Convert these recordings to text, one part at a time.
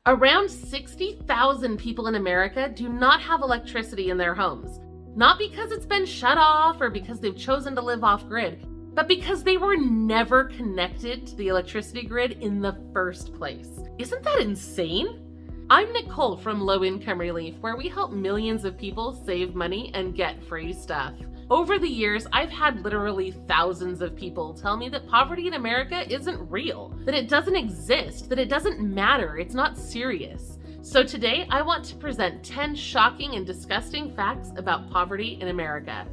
Around 60,000 people in America do not have electricity in their homes. Not because it's been shut off or because they've chosen to live off-grid, but because they were never connected to the electricity grid in the first place. Isn't that insane? I'm Nicole from Low Income Relief, where we help millions of people save money and get free stuff. Over the years, I've had literally thousands of people tell me that poverty in America isn't real, that it doesn't exist, that it doesn't matter, it's not serious. So today, I want to present 10 shocking and disgusting facts about poverty in America.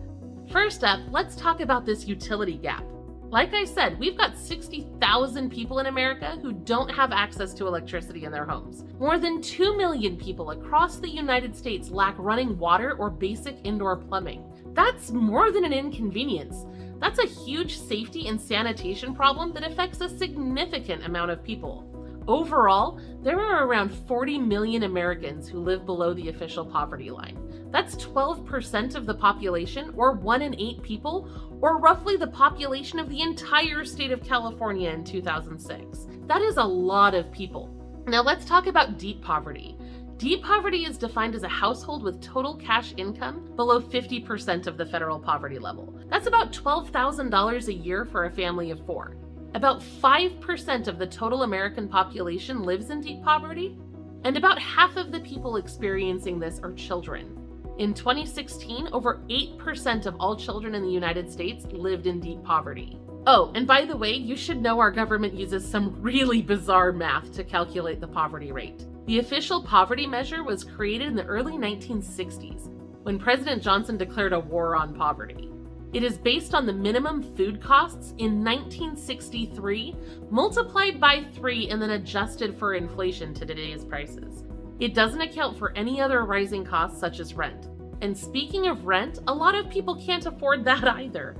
First up, let's talk about this utility gap. Like I said, we've got 60,000 people in America who don't have access to electricity in their homes. More than 2 million people across the United States lack running water or basic indoor plumbing. That's more than an inconvenience. That's a huge safety and sanitation problem that affects a significant amount of people. Overall, there are around 40 million Americans who live below the official poverty line. That's 12% of the population, or 1 in 8 people, or roughly the population of the entire state of California in 2006. That is a lot of people. Now let's talk about deep poverty. Deep poverty is defined as a household with total cash income below 50% of the federal poverty level. That's about $12,000 a year for a family of 4. About 5% of the total American population lives in deep poverty, and about half of the people experiencing this are children. In 2016, over 8% of all children in the United States lived in deep poverty. Oh, and by the way, you should know our government uses some really bizarre math to calculate the poverty rate. The official poverty measure was created in the early 1960s, when President Johnson declared a war on poverty. It is based on the minimum food costs in 1963, multiplied by 3 and then adjusted for inflation to today's prices. It doesn't account for any other rising costs such as rent. And speaking of rent, a lot of people can't afford that either.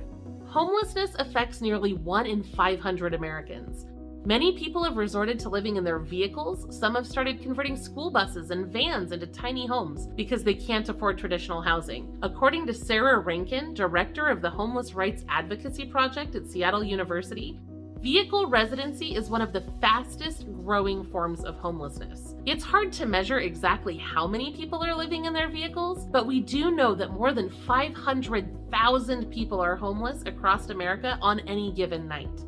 Homelessness affects nearly 1 in 500 Americans. Many people have resorted to living in their vehicles. Some have started converting school buses and vans into tiny homes because they can't afford traditional housing. According to Sarah Rankin, director of the Homeless Rights Advocacy Project at Seattle University, vehicle residency is one of the fastest growing forms of homelessness. It's hard to measure exactly how many people are living in their vehicles, but we do know that more than 500,000 people are homeless across America on any given night.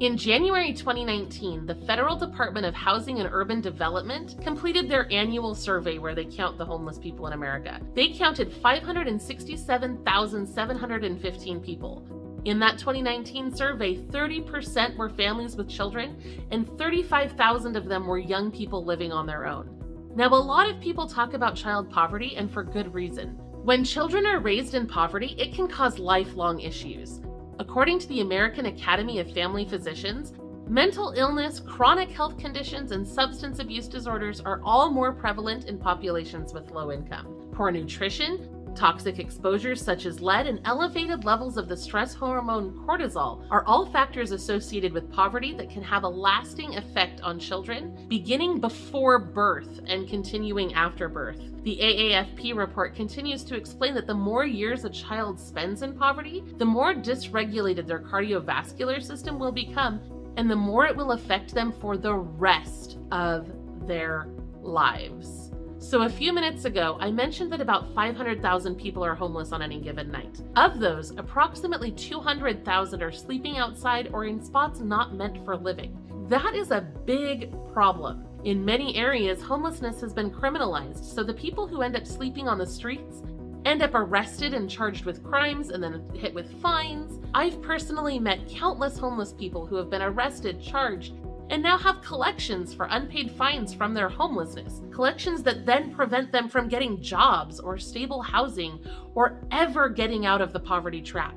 In January 2019, the Federal Department of Housing and Urban Development completed their annual survey where they count the homeless people in America. They counted 567,715 people. In that 2019 survey, 30% were families with children, and 35,000 of them were young people living on their own. Now, a lot of people talk about child poverty, and for good reason. When children are raised in poverty, it can cause lifelong issues. According to the American Academy of Family Physicians, mental illness, chronic health conditions, and substance abuse disorders are all more prevalent in populations with low income. Poor nutrition, toxic exposures such as lead, and elevated levels of the stress hormone cortisol are all factors associated with poverty that can have a lasting effect on children, beginning before birth and continuing after birth. The AAFP report continues to explain that the more years a child spends in poverty, the more dysregulated their cardiovascular system will become, and the more it will affect them for the rest of their lives. So a few minutes ago, I mentioned that about 500,000 people are homeless on any given night. Of those, approximately 200,000 are sleeping outside or in spots not meant for living. That is a big problem. In many areas, homelessness has been criminalized, so the people who end up sleeping on the streets end up arrested and charged with crimes and then hit with fines. I've personally met countless homeless people who have been arrested, charged, and now have collections for unpaid fines from their homelessness, collections that then prevent them from getting jobs or stable housing or ever getting out of the poverty trap.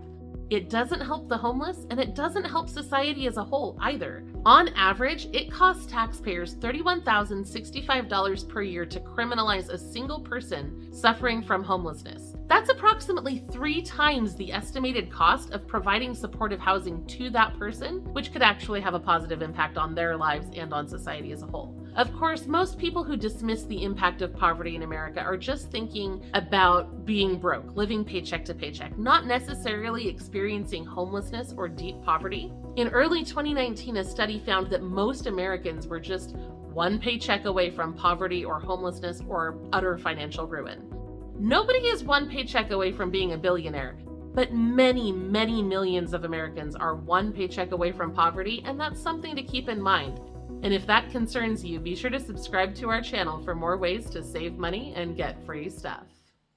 It doesn't help the homeless, and it doesn't help society as a whole either. On average, it costs taxpayers $31,065 per year to criminalize a single person suffering from homelessness. That's approximately 3 times the estimated cost of providing supportive housing to that person, which could actually have a positive impact on their lives and on society as a whole. Of course, most people who dismiss the impact of poverty in America are just thinking about being broke, living paycheck to paycheck, not necessarily experiencing homelessness or deep poverty. In early 2019, a study found that most Americans were just one paycheck away from poverty or homelessness or utter financial ruin. Nobody is one paycheck away from being a billionaire, but many, many millions of Americans are one paycheck away from poverty, and that's something to keep in mind. And if that concerns you, be sure to subscribe to our channel for more ways to save money and get free stuff.